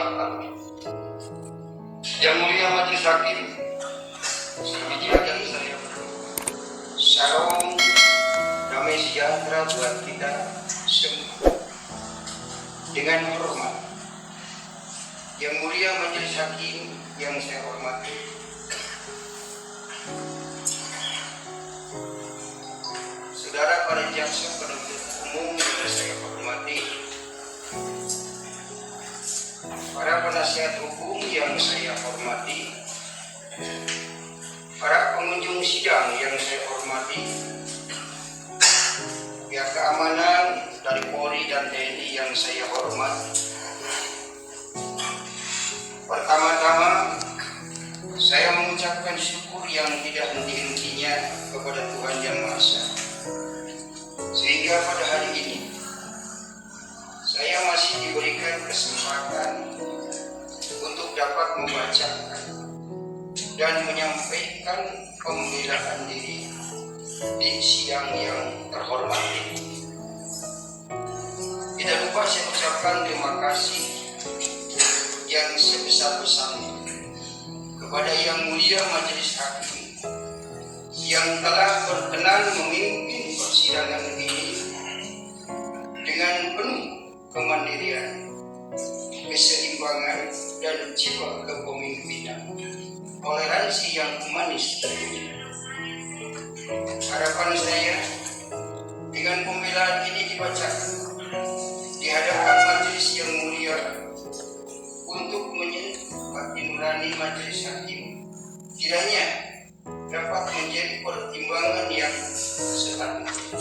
Bapak. Yang mulia Majelis Hakim, sebiji akan saya Shalom, damai sejahtera buat kita semua. Dengan hormat, Yang mulia Majelis Hakim yang saya hormati, saudara para jaksa penuntut umum yang saya hormati, para penasihat hukum yang saya hormati, para pengunjung sidang yang saya hormati, pihak keamanan dari Polri dan TNI yang saya hormati. Pertama-tama, saya mengucapkan syukur yang tidak henti-hentinya kepada Tuhan Yang Maha Esa, sehingga pada hari ini saya masih diberikan kesempatan untuk dapat membacakan dan menyampaikan pembelaan diri di sidang yang terhormat ini. Tidak lupa saya ucapkan terima kasih yang sebesar-besarnya kepada Yang Mulia Majelis Hakim yang telah berkenan memimpin persidangan ini dengan penuh kemandirian, keseimbangan, dan jiwa kepemimpinan, toleransi yang humanis tentunya. Harapan saya dengan pembelaan ini dibacakan di hadapan majelis yang mulia untuk menyentuh hati nurani majelis hakim, kiranya dapat menjadi pertimbangan yang selanjutnya,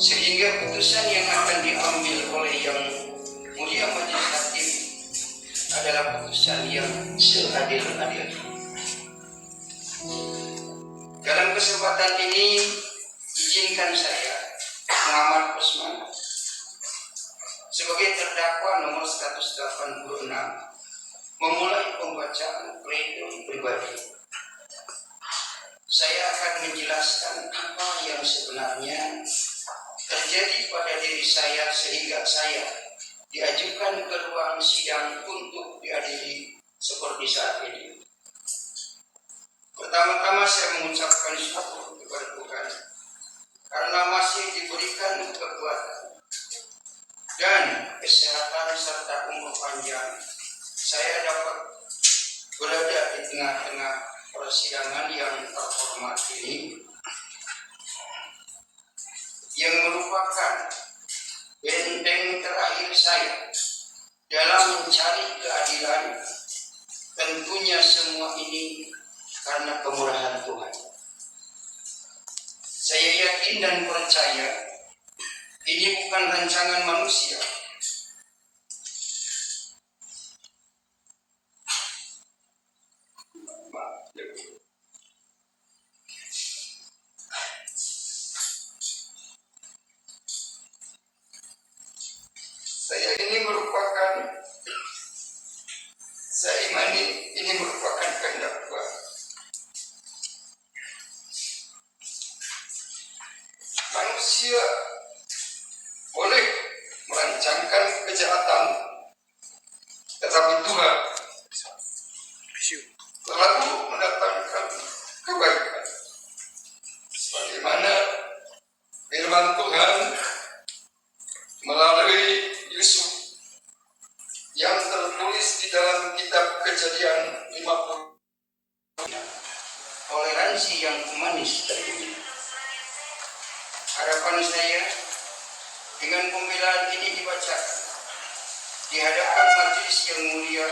sehingga putusan yang akan diambil oleh Yang Mulia Majelis Hakim adalah putusan yang seadil-adilnya. Dalam kesempatan ini, izinkan saya, Muhammad Usman, sebagai terdakwa nomor 186, memulai pembacaan pledoi pribadi. Saya akan menjelaskan apa yang sebenarnya terjadi pada diri saya sehingga saya diajukan ke ruang sidang untuk diadili seperti saat ini. Pertama-tama saya mengucapkan syukur kepada Tuhan karena masih diberikan kekuatan dan kesehatan serta umur panjang. Saya dapat berada di tengah-tengah persidangan yang terhormat ini, yang merupakan benteng terakhir saya dalam mencari keadilan. Tentunya semua ini karena kemurahan Tuhan. Saya yakin dan percaya ini bukan rancangan manusia. Ini merupakan kehendak Tuhan. Manusia boleh merancangkan kejahatan, tetapi Tuhan selalu mendatangkan kebaikan. Sebagaimana firman Tuhan melalui Yusuf yang tertulis di dalam kitab Kejadian 50. Toleransi yang humanis tentunya. Harapan saya dengan pembelaan ini dibacakan di hadapan majelis yang mulia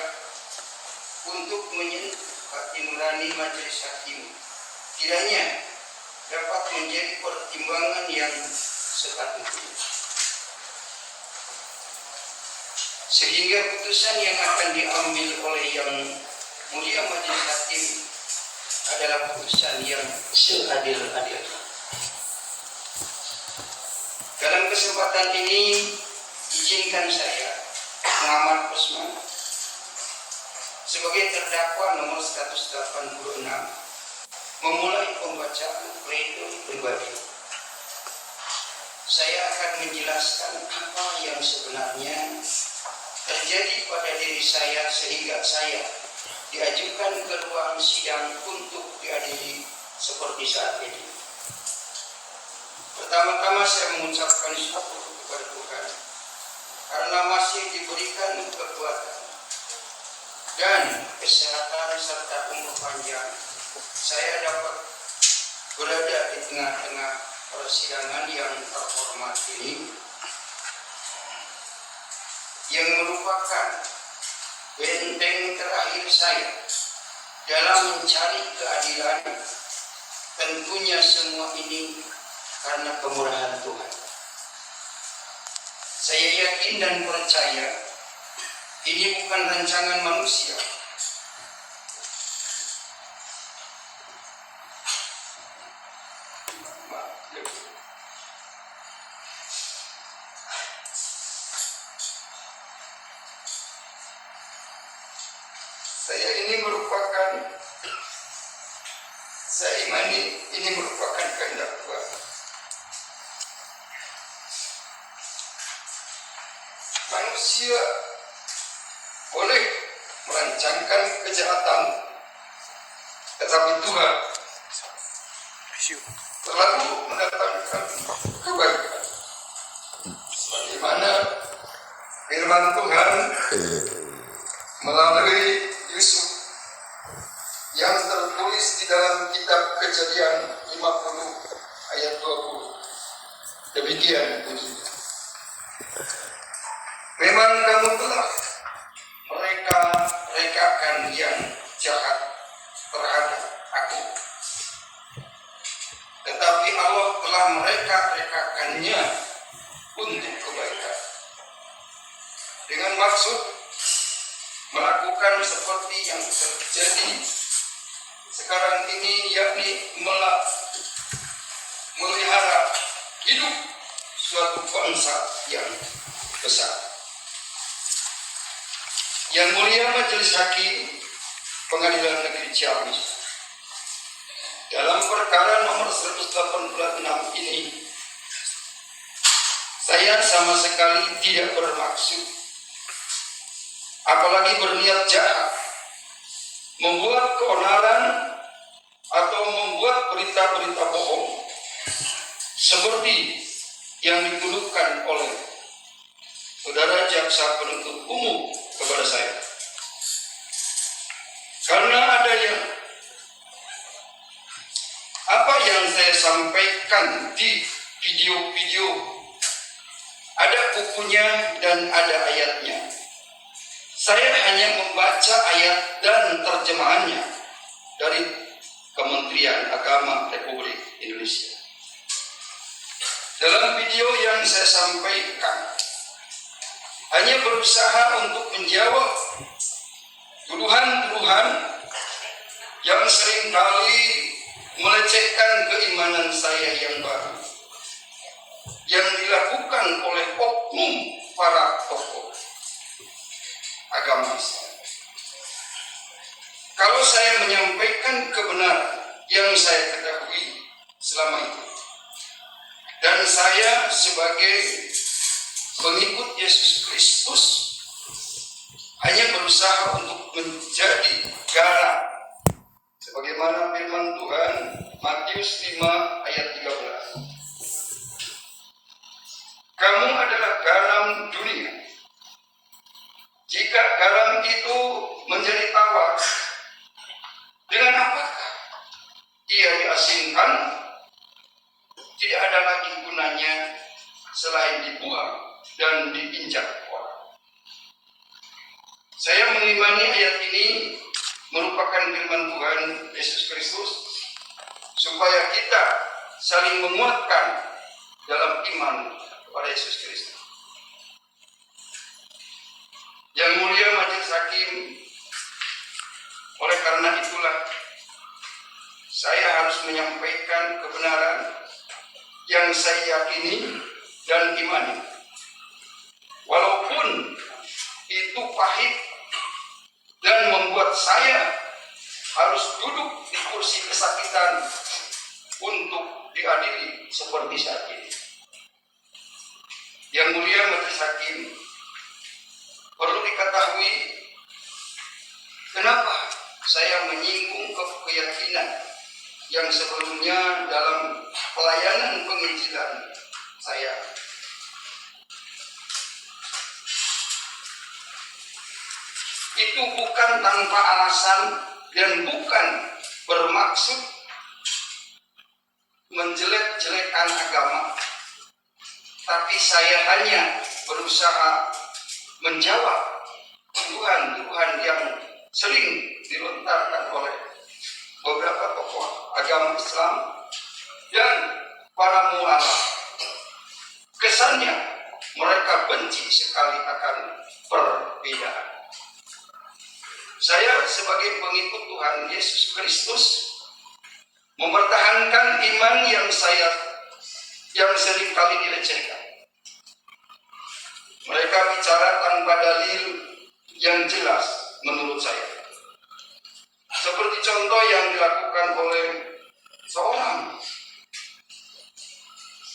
untuk menyentuh hati nurani majelis hakim, kiranya dapat menjadi pertimbangan yang sepatutnya, sehingga putusan yang akan diambil oleh Yang Mulia Majelis Hakim adalah putusan yang seadil-adilnya. Dalam kesempatan ini, izinkan saya, Muhammad Usman, sebagai terdakwa nomor 186, memulai pembacaan pledoi pribadi. saya akan menjelaskan apa yang sebenarnya terjadi pada diri saya sehingga saya diajukan ke ruang sidang untuk diadili seperti saat ini. Pertama-tama saya mengucapkan syukur kepada Tuhan karena masih diberikan kekuatan dan kesehatan serta umur panjang. Saya dapat berada di tengah-tengah persidangan yang terhormat ini, yang merupakan benteng terakhir saya dalam mencari keadilan. Tentunya semua ini karena kemurahan Tuhan. Saya yakin dan percaya ini bukan rancangan manusia. Saya imani ini merupakan kehendak Tuhan. Manusia boleh merancangkan kejahatan, tetapi Tuhan selalu mendatangkan kebaikan. Bagaimana firman Tuhan melalui Yusuf yang tertulis di dalam kitab Kejadian 50 ayat 20. Demikian bunyinya. Memang kamu telah mereka-rekakan yang jahat terhadap aku, tetapi Allah telah mereka-rekakannya untuk kebaikan, dengan maksud melakukan seperti yang terjadi sekarang ini, yakni melihara hidup suatu bangsa yang besar. Yang mulia Majelis Hakim Pengadilan Negeri Ciamis, dalam perkara nomor 186 ini, saya sama sekali tidak bermaksud, apalagi berniat jahat, membuat keonaran atau membuat berita-berita bohong seperti yang dituduhkan oleh saudara jaksa penuntut umum kepada saya. Karena apa yang saya sampaikan di video-video, ada bukunya dan ada ayatnya. Saya hanya membaca ayat dan terjemahannya dari Kementerian Agama Republik Indonesia. Dalam video yang saya sampaikan, hanya berusaha untuk menjawab tuduhan-tuduhan yang seringkali melecehkan keimanan saya yang baru, yang dilakukan oleh oknum para tokoh agama Islam. Kalau saya menyampaikan kebenaran yang saya ketahui selama itu, dan saya sebagai pengikut Yesus Kristus hanya berusaha untuk menjadi garam, sebagaimana firman Tuhan Matius 5 ayat 13. Kamu adalah garam dunia. Jika garam itu menjadi tawar, dengan apakah ia diasinkan? Tidak ada lagi gunanya selain dibuang dan diinjak orang. Saya mengimani ayat ini merupakan firman Tuhan Yesus Kristus, supaya kita saling menguatkan dalam iman kepada Yesus Kristus. Yang mulia Majelis Hakim, oleh karena itulah saya harus menyampaikan kebenaran yang saya yakini dan imani, walaupun itu pahit dan membuat saya harus duduk di kursi kesakitan untuk diadili seperti saat ini. Yang mulia majelis hakim, perlu diketahui kenapa saya menyinggung keyakinan yang sebelumnya dalam pelayanan penginjilan saya. Itu bukan tanpa alasan dan bukan bermaksud menjelek-jelekan agama, tapi saya hanya berusaha menjawab tuduhan-tuduhan yang sering dilontarkan oleh beberapa tokoh agama Islam dan para mualaf. Kesannya mereka benci sekali akan perbedaan. Saya sebagai pengikut Tuhan Yesus Kristus mempertahankan iman yang sering kali dilecehkan. Mereka bicara tanpa dalil yang jelas menurut saya. Seperti contoh yang dilakukan oleh seorang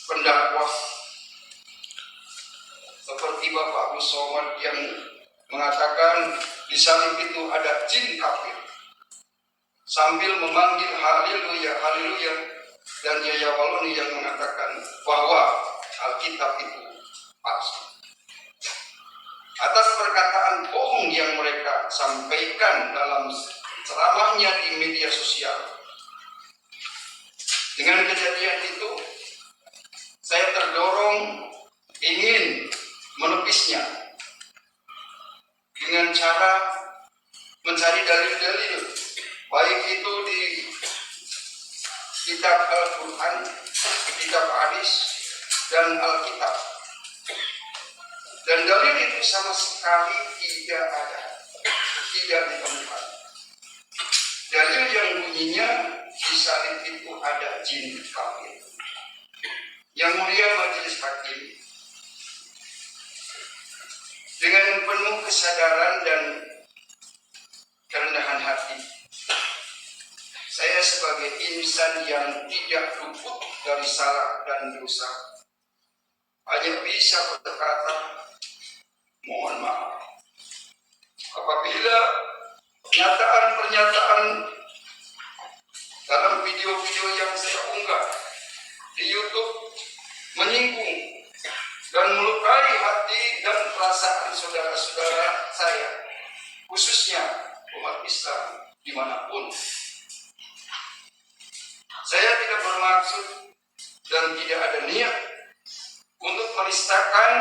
pendakwah seperti Bapak Abu Somad yang mengatakan di salib itu ada jin kafir sambil memanggil haleluya haleluya, dan Yaya Waloni yang mengatakan bahwa Alkitab itu palsu. Atas perkataan bohong yang mereka sampaikan dalam ceramahnya di media sosial. Dengan kejadian itu, saya terdorong ingin menepisnya dengan cara mencari dalil-dalil, baik itu di kitab Al-Quran, kitab Hadis, dan Alkitab. Dan dalil itu sama sekali tidak ada, tidak ditemukan. Dalil yang bunyinya di salib itu ada jin kafir. Yang mulia majelis hakim, dengan penuh kesadaran dan kerendahan hati, saya sebagai insan yang tidak luput dari salah dan dosa hanya bisa berkata mohon maaf apabila pernyataan dalam video-video yang saya unggah di YouTube menyinggung dan melukai hati dan perasaan saudara-saudara saya, khususnya umat Islam dimanapun. Saya tidak bermaksud dan tidak ada niat untuk menistakan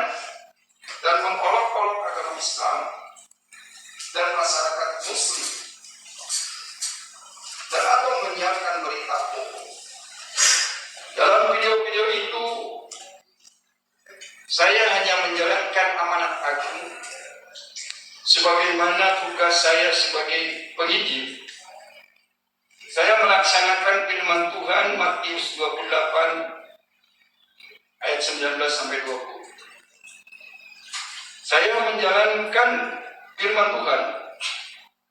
dan mengolok-olok agama Islam dan masyarakat Muslim, dan atau menyiarkan berita bohong. Dalam video-video itu, saya hanya menjalankan amanat agung sebagaimana tugas saya sebagai penginjil. Saya melaksanakan firman Tuhan Matius 28 ayat 19 sampai 20. Saya menjalankan firman Tuhan,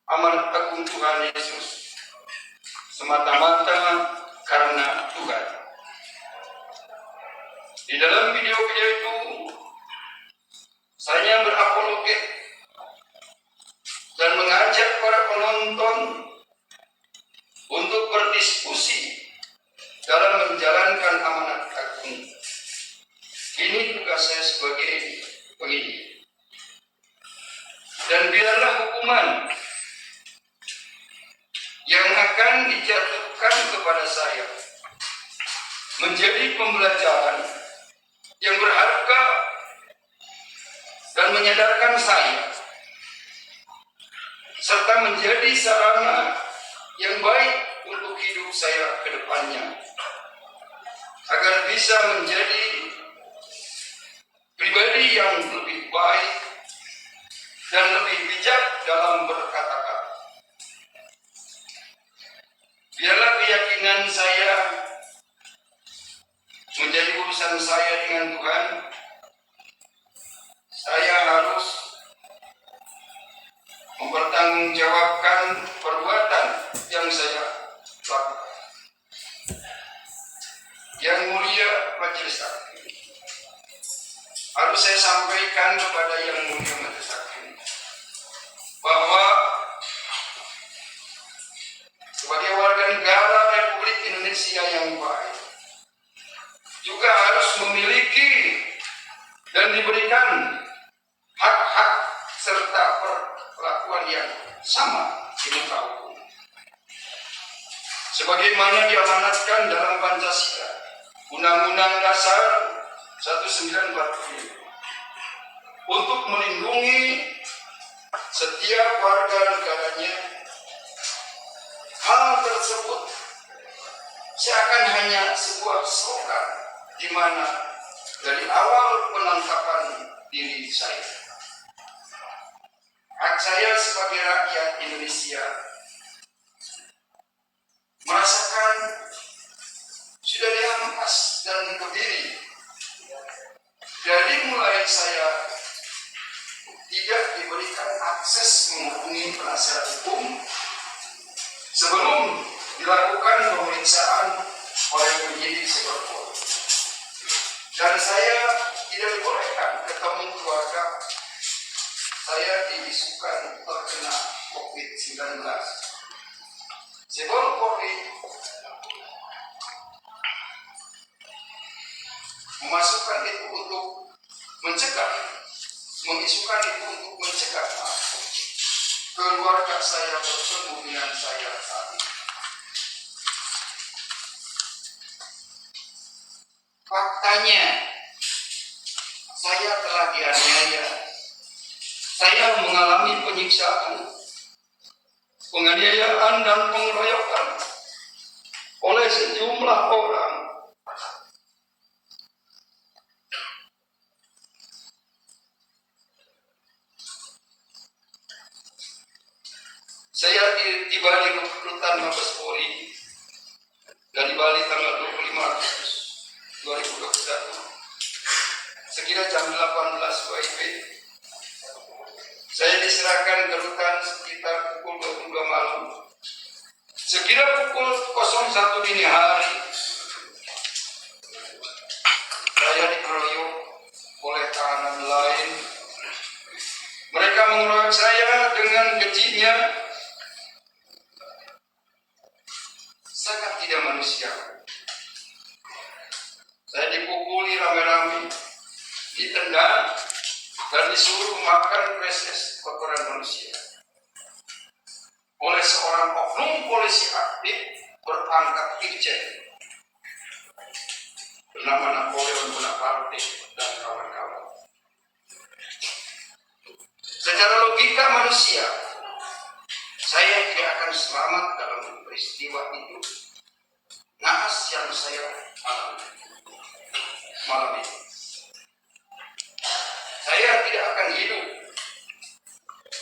amanat agung Tuhan Yesus, semata-mata karena Tuhan. Di dalam video-video itu, saya berapologet dan mengajak para penonton untuk berdiskusi dalam menjalankan amanat agung. Ini tugas saya sebagai penginjil. Dan biarlah hukuman yang akan dijatuhkan kepada saya menjadi pembelajaran yang berharga dan menyadarkan saya, serta menjadi sarana yang baik untuk hidup saya ke depannya, agar bisa menjadi pribadi yang lebih baik dan lebih bijak dalam berkata-kata. Biarlah keyakinan saya menjadi urusan saya dengan Tuhan. Saya harus mempertanggungjawabkan perbuatan yang saya lakukan. Yang mulia majelis hakim, harus sampaikan kepada Yang Mulia Majelis Hakim bahwa sebagai warga negara Republik Indonesia yang baik juga harus memiliki dan diberikan hak-hak serta perlakuan yang sama di muka hukum. Sebagaimana diamanatkan dalam Pancasila, Undang-Undang Dasar 1945, untuk melindungi setiap warga negaranya. Hal tersebut seakan hanya sebuah slogan di mana dari awal penangkapan diri saya, hak saya sebagai rakyat Indonesia merasakan sudah dihampas dan dikebiri. Dari mulai saya tidak diberikan akses menghubungi penasihat hukum sebelum dilakukan pemeriksaan oleh penyidik Cyberpol, dan saya tidak dibolehkan ketemu keluarga saya diisukan terkena COVID-19. Cyberpol memasukkan itu untuk mencegah, mengisukan itu untuk mencegah keluarga saya bertemu dengan saya saat ini. Faktanya, saya telah dianiaya. Saya mengalami penyiksaan, penganiayaan dan pengeroyokan oleh sejumlah orang. Saya tiba di Rutan Mabes Polri dari Bali tanggal 25 Agustus 2021 sekira jam 18 WIB. Saya diserahkan ke rutan sekitar pukul 22 malam. Sekira pukul 01 dini hari, saya dikeroyok oleh tahanan lain. Mereka mengeroyok saya dengan kejinya sangat tidak manusiawi. Saya dipukuli rame-rame, ditendang, dan disuruh makan feses kotoran manusia oleh seorang oknum polisi aktif berpangkat Irjen bernama Napoleon Bonaparte dan kawan-kawan. Secara logika manusia, saya tidak akan selamat dalam peristiwa itu. Naas yang saya alami malam ini. Saya tidak akan hidup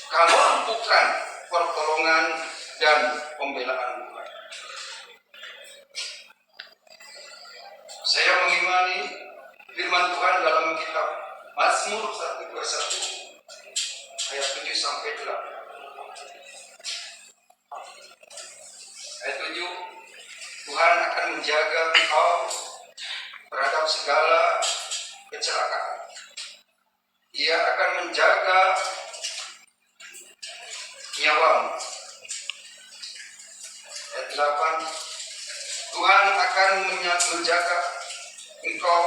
kalau bukan pertolongan dan pembelaan Tuhan. Saya mengimani firman Tuhan dalam kitab Mazmur 121 ayat 7 sampai 8. Ayat 7, Tuhan akan menjaga engkau terhadap segala kecelakaan. Ia akan menjaga nyawamu. Ayat 8, Tuhan akan menjaga engkau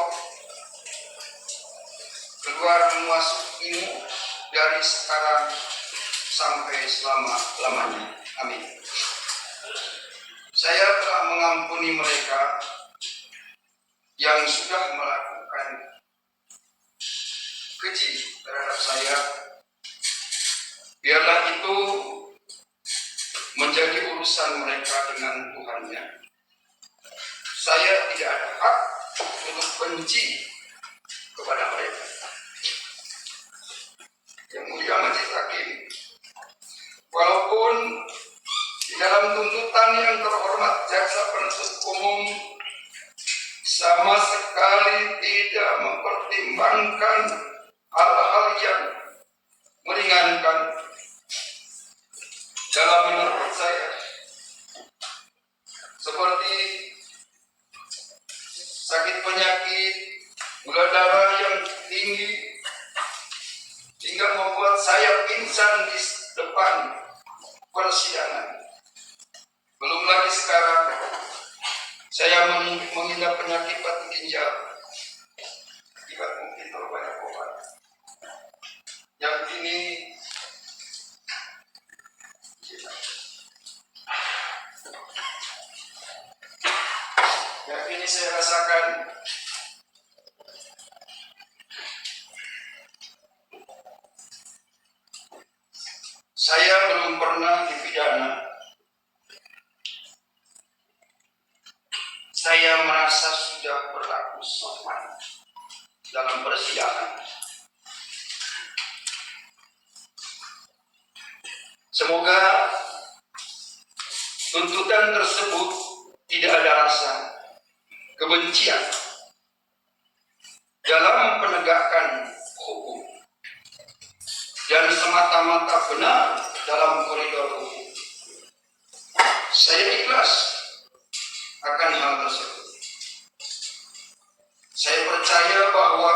keluar memasukimu dari sekarang sampai selama-lamanya. Amin. Saya telah mengampuni mereka yang sudah melakukan keji terhadap saya. Biarlah itu menjadi urusan mereka dengan Tuhannya. Saya tidak ada hak untuk benci kepada mereka. Yang Mulia Majelis Hakim, walaupun di dalam tuntutan yang terhormat jaksa penuntut umum sama sekali tidak mempertimbangkan hal-hal yang meringankan dalam menurut saya, seperti sakit penyakit, gula darah yang tinggi, sehingga membuat saya pingsan di depan persidangan. Belum lagi sekarang saya mengidap penyakit batu ginjal akibat mungkin terlalu banyak obat. Yang ini saya rasakan saya belum pernah dipidana. Saya merasa sudah berlaku sopan dalam persidangan. Semoga tuntutan tersebut tidak ada rasa kebencian dalam penegakan hukum dan semata-mata benar dalam koridor hukum. Saya ikhlas akan hal tersebut. Saya percaya bahwa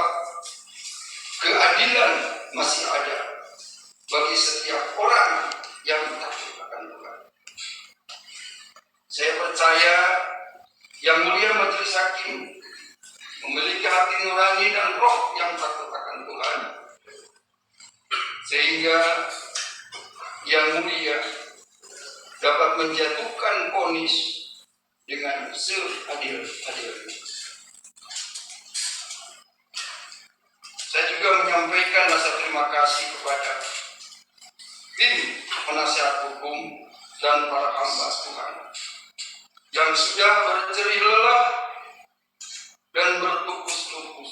keadilan masih ada bagi setiap orang yang takut akan Tuhan. Saya percaya Yang Mulia Majelis Hakim memiliki hati nurani dan roh yang takut akan Tuhan, sehingga Yang Mulia dapat menjatuhkan vonis dengan seadil-adilnya. Saya juga menyampaikan rasa terima kasih kepada tim penasihat hukum dan para hamba Tuhan yang sudah berjerih lelah dan bertukus lumus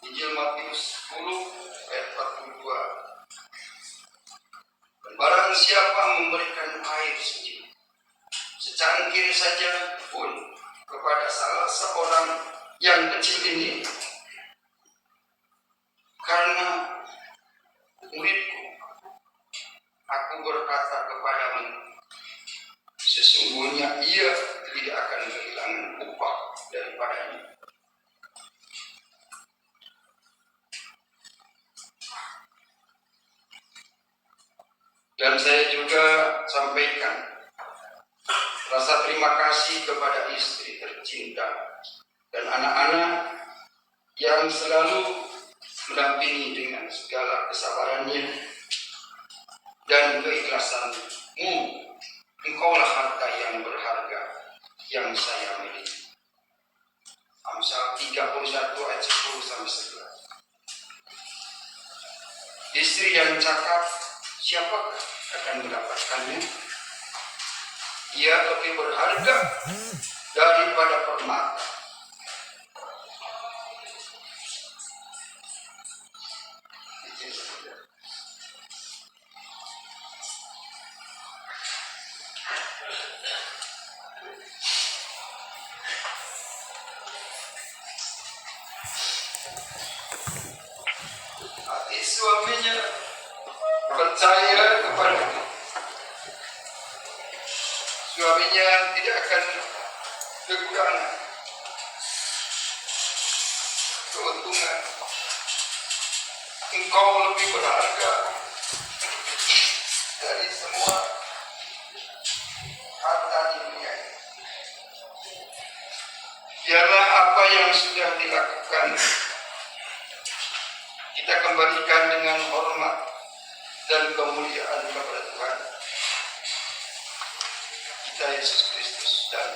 Injil Matius 10 ayat 42. Dan barang siapa memberikan air suci secangkir saja pun kepada salah seorang yang kecil ini, karena muridku, aku berkata kepadamu, sesungguhnya ia tidak akan kehilangan upah daripadanya. Dan saya juga sampaikan rasa terima kasih kepada istri tercinta dan anak-anak yang selalu mendampingi dengan segala kesabarannya dan keikhlasanmu. Engkaulah harta yang berharga yang saya miliki. Amsal 31 ayat 10-11. Istri yang cakap, siapakah akan mendapatkannya? Ia lebih berharga daripada permata. Hati suaminya percaya kepada suaminya tidak akan kekurangan keuntungan. Engkau lebih berharga dari semua harta di dunia ini. Biarlah apa yang sudah dilakukan kita kembalikan dengan hormat dan kemuliaan kepada Tuhan kita Yesus Kristus. Dan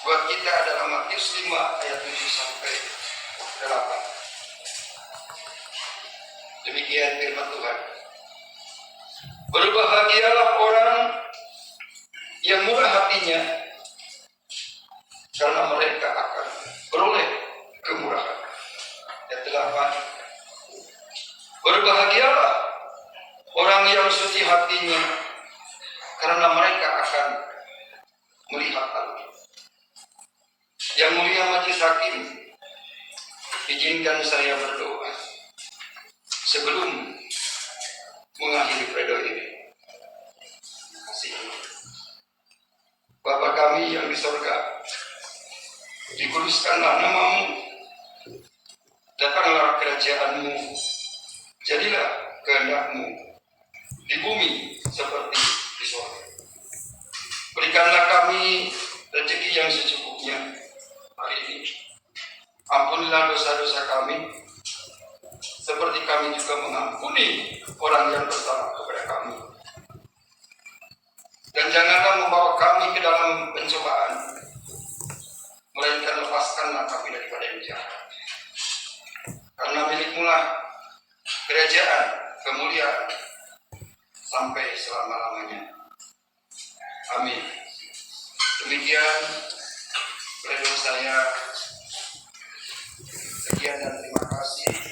buat kita adalah Matius 5 ayat 7-8. Demikian firman Tuhan. Berbahagialah orang yang murah hatinya, karena mereka akan beroleh kemurahan. Ayat 8. Berbahagialah orang yang suci hatinya, karena mereka akan melihat Allah. Yang Mulia Majelis Hakim, izinkan saya berdoa sebelum mengakhiri pledoi ini. Kasih Bapa kami yang di surga, dikuduskanlah namamu, Datanglah kerajaan-Mu, jadilah kehendak-Mu di bumi seperti di surga. Berikanlah kami rezeki yang secukupnya hari ini. Ampunilah dosa-dosa kami, seperti kami juga mengampuni orang yang bersalah kepada kami. Dan janganlah membawa kami ke dalam pencobaan, melainkan lepaskanlah kami daripada yang jahat. Karena milik-Mu lah kerajaan, kemuliaan, sampai selama-lamanya. Amin. Demikian pledoi saya. Sekian dan terima kasih.